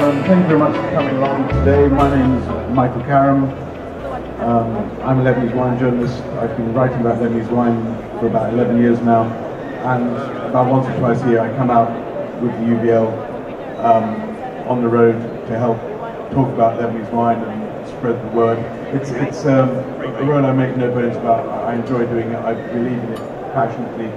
Thank you very much for coming along today. My name is Michael Karam. I'm a Lebanese wine journalist. I've been writing about Lebanese wine for about 11 years now, and about once or twice a year I come out with the UVL on the road to help talk about Lebanese wine and spread the word. It's a road I make no bones about. I enjoy doing it. I believe in it passionately.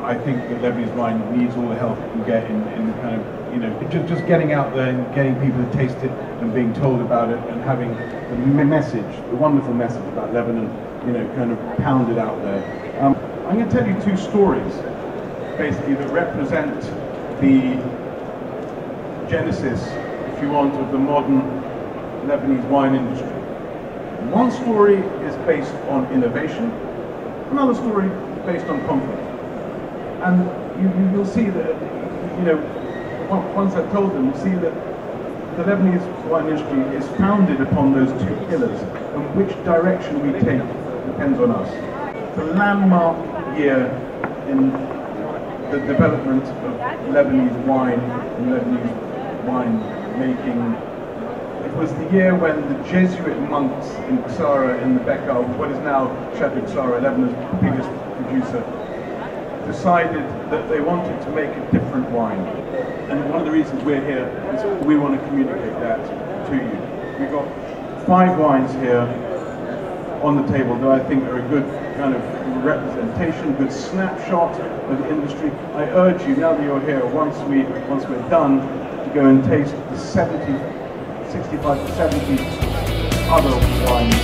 I think that Lebanese wine needs all the help it can get in kind of, you know, just getting out there and getting people to taste it and being told about it and having the message, the wonderful message about Lebanon, you know, kind of pounded out there. I'm going to tell you two stories, basically, that represent the genesis, if you want, of the modern Lebanese wine industry. One story is based on innovation, another story is based on conflict. And you'll see that, you know, once I've told them, you'll see that the Lebanese wine industry is founded upon those two pillars, and which direction we take depends on us. The landmark year in the development of Lebanese wine and Lebanese wine making, it was the year when the Jesuit monks in Ksara in the Bekaa, what is now Chateau Ksara, Lebanon's biggest producer, decided that they wanted to make a different wine. And one of the reasons we're here is we want to communicate that to you. We've got 5 wines here on the table that I think are a good kind of representation, good snapshot of the industry. I urge you, now that you're here, once we're done, to go and taste the 65 to 70 other wines.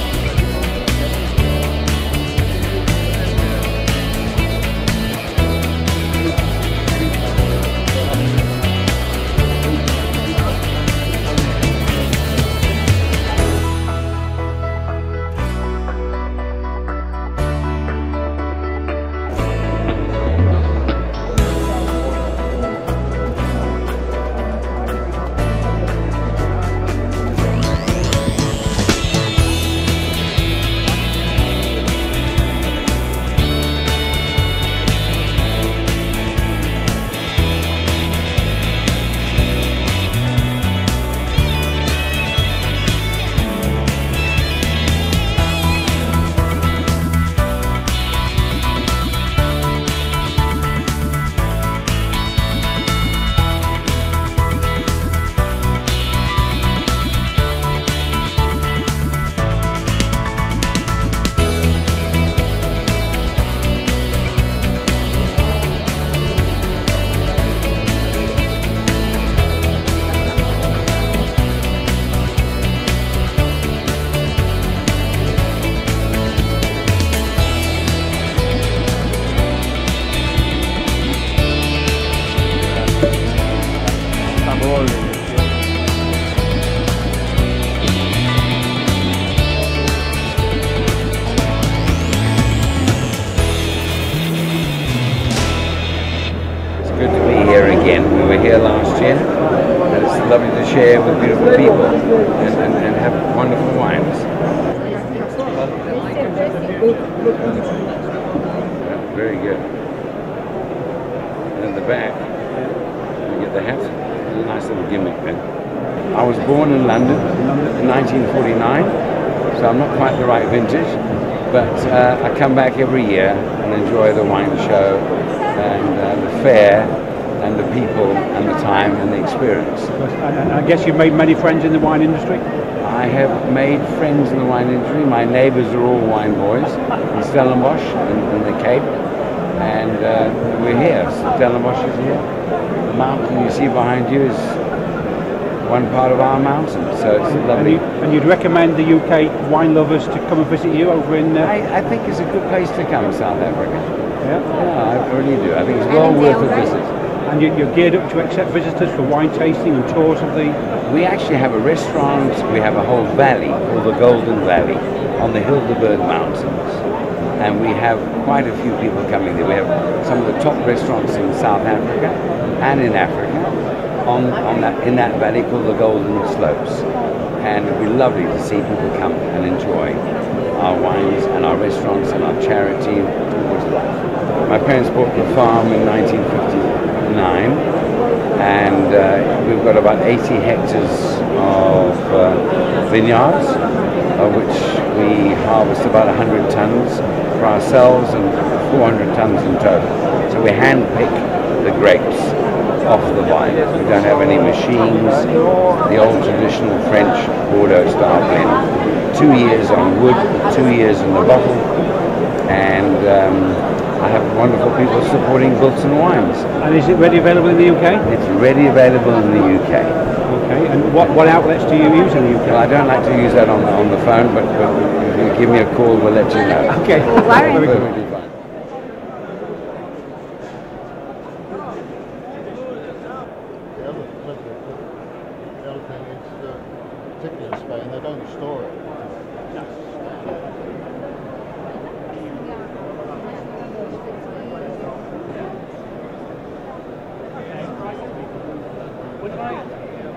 Last year, and it's lovely to share with beautiful people and have wonderful wines. Very good. And in the back, you get the hat. It's a nice little gimmick there. I was born in London in 1949, so I'm not quite the right vintage, but I come back every year and enjoy the wine show and the fair, and the people, and the time, and the experience. And I guess you've made many friends in the wine industry? I have made friends in the wine industry. My neighbours are all wine boys in Stellenbosch, in the Cape, and we're here. Stellenbosch is here. The mountain you see behind you is one part of our mountain, so it's lovely. And you'd recommend the UK wine lovers to come and visit you over in... I think it's a good place to come, South Africa. Yeah? Yeah, I really do. I think it's well worth a visit. And you're geared up to accept visitors for wine tasting and tours of the... We actually have a restaurant, we have a whole valley called the Golden Valley on the Hildeberg Mountains. And we have quite a few people coming there. We have some of the top restaurants in South Africa and in Africa in that valley called the Golden Slopes. And it would be lovely to see people come and enjoy our wines and our restaurants and our charity. My parents bought the farm in 1959, and we've got about 80 hectares of vineyards, of which we harvest about 100 tons for ourselves and 400 tons in total. So we hand pick the grapes off the vine. We don't have any machines, the old traditional French Bordeaux style blend. 2 years on wood, 2 years in the bottle, and I have wonderful people supporting Bilton wines. And is it ready available in the UK? It's ready available in the UK. Okay, and what outlets do you use in the UK? Well, I don't like to use that on the phone, but if you give me a call, we'll let you know. Okay. Very good. Particularly in Spain, they don't store it.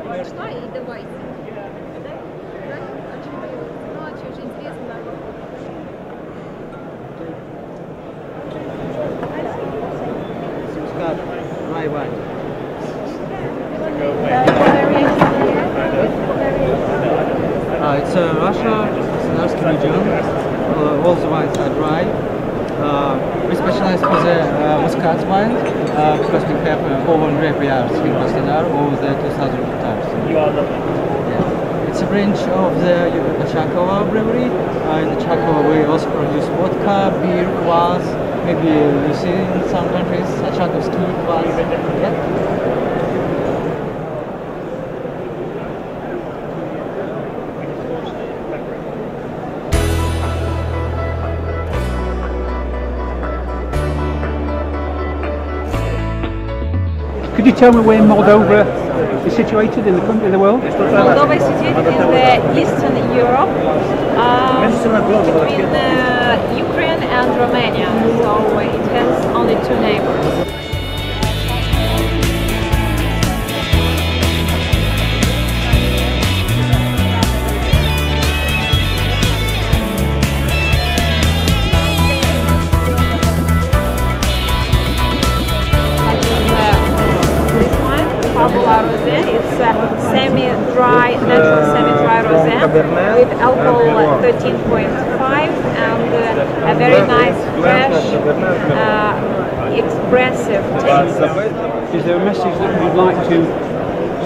Пришла и давайте. Да? Очень интересно. Right one. It's Russia, it's an Elcin region. All the wines are dry. We specialize for the Muscat wine because we have over grapeyards in Krasnodar, over the 2,000 hectares. Yeah. It's a branch of the Chakova brewery. In the Chakova we also produce vodka, beer, kvass. Maybe you see in some countries Chakovsky kvass. Yeah. Could you tell me where Moldova is situated in the country, in the world? Moldova is situated in the Eastern Europe, between Ukraine and Romania, so it has only 2 neighbors. It's semi-dry, natural semi-dry rosé with alcohol 13.5 and a very nice, fresh, expressive taste. Is there a message that you'd like to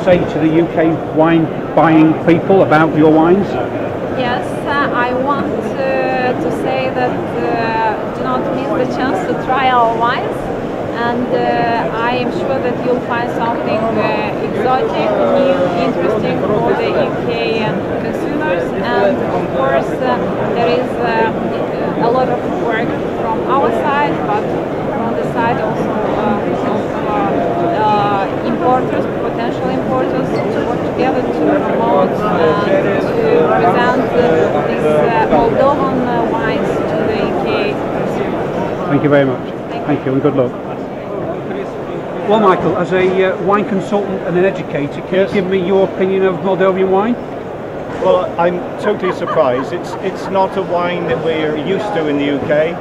say to the UK wine buying people about your wines? Yes, I want to say that do not miss the chance to try our wines. And I am sure that you'll find something exotic, new, interesting for the UK consumers. And of course, there is a lot of work from our side, but from the side also of importers, potential importers, to work together to promote and to present these Moldovan wines to the UK consumers. Thank you very much. Thank you and good luck. Well, Michael, as a wine consultant and an educator, can you give me your opinion of Moldovan wine? Well, I'm totally surprised. It's not a wine that we're used to in the UK,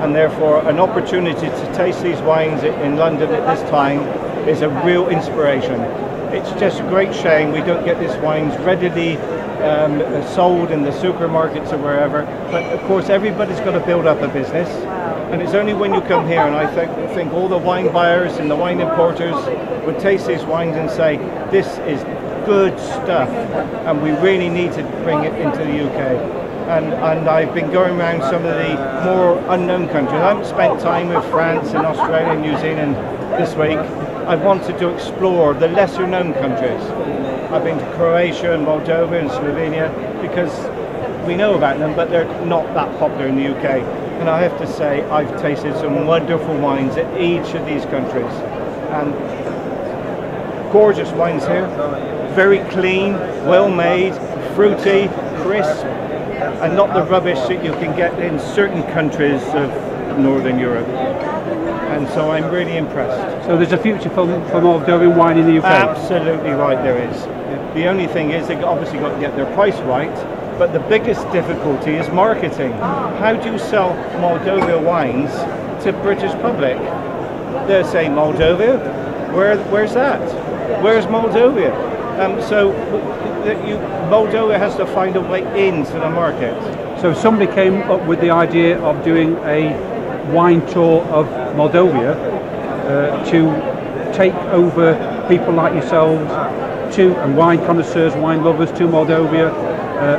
and therefore an opportunity to taste these wines in London at this time is a real inspiration. It's just a great shame we don't get these wines readily sold in the supermarkets or wherever, but of course everybody's got to build up a business. And it's only when you come here, and I think all the wine buyers and the wine importers would taste these wines and say, this is good stuff, and we really need to bring it into the UK. And I've been going around some of the more unknown countries. I haven't spent time with France and Australia and New Zealand this week. I wanted to explore the lesser known countries. I've been to Croatia and Moldova and Slovenia because we know about them, but they're not that popular in the UK. And I have to say, I've tasted some wonderful wines in each of these countries. And gorgeous wines here, very clean, well made, fruity, crisp, and not the rubbish that you can get in certain countries of Northern Europe. And so I'm really impressed. So there's a future for Moldovan wine in the UK? Absolutely right, there is. The only thing is they've obviously got to get their price right. But the biggest difficulty is marketing. How do you sell Moldova wines to British public? They'll say, Moldova? Where's that? Where's Moldova? Moldova has to find a way into the market. So somebody came up with the idea of doing a wine tour of Moldova to take over people like yourselves and wine connoisseurs, wine lovers to Moldova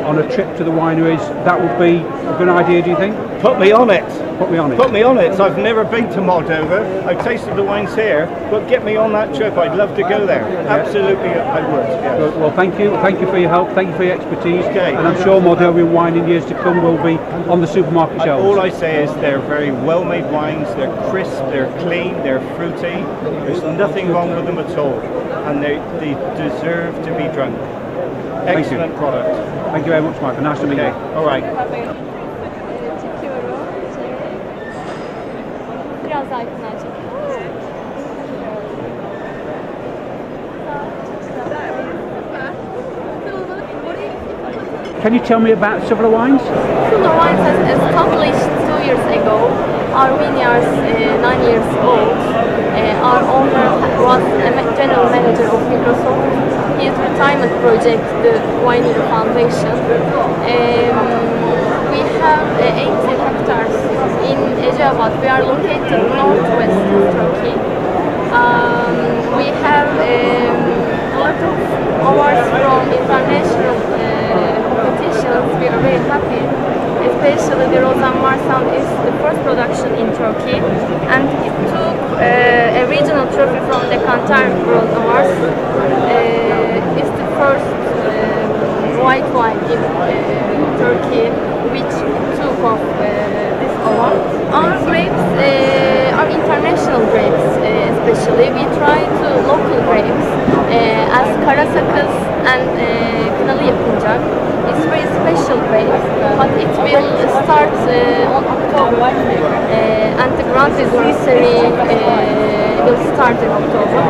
on a trip to the wineries. That would be a good idea, do you think? Put me on it. Put me on it. Put me on it. I've never been to Moldova. I've tasted the wines here, but get me on that trip. I'd love to go there. Absolutely, I would. Yes. Good. Well, thank you. Thank you for your help. Thank you for your expertise. Okay. And I'm sure Moldovan wine in years to come will be on the supermarket shelves. All I say is they're very well-made wines. They're crisp. They're clean. They're fruity. There's nothing wrong with them at all, and they deserve to be drunk. Excellent product. Thank you very much, Michael. Nice to meet you. All right. Biraz daha yakından çek. Can you tell me about Suvla wines? Suvla wines has established 2 years ago. Our vineyard is 9 years old. Our owner was a general manager of Microsoft. His retirement project, the Winery Foundation. We have 80 hectares in Eceabat. We are located northwest of Turkey. We have a lot of awards from international competitions. We are very happy. Especially the Rozan Marsan is the first production in Turkey, and it took a regional trophy from the Kantar World Awards. It's the first white wine in Turkey which took off this award. Our grapes are international grapes, especially. We try to local grapes as Karasakız and Kınalı Yapıncak. It's very special grapes, but it will start on October, and the Grand Distillery will start in October.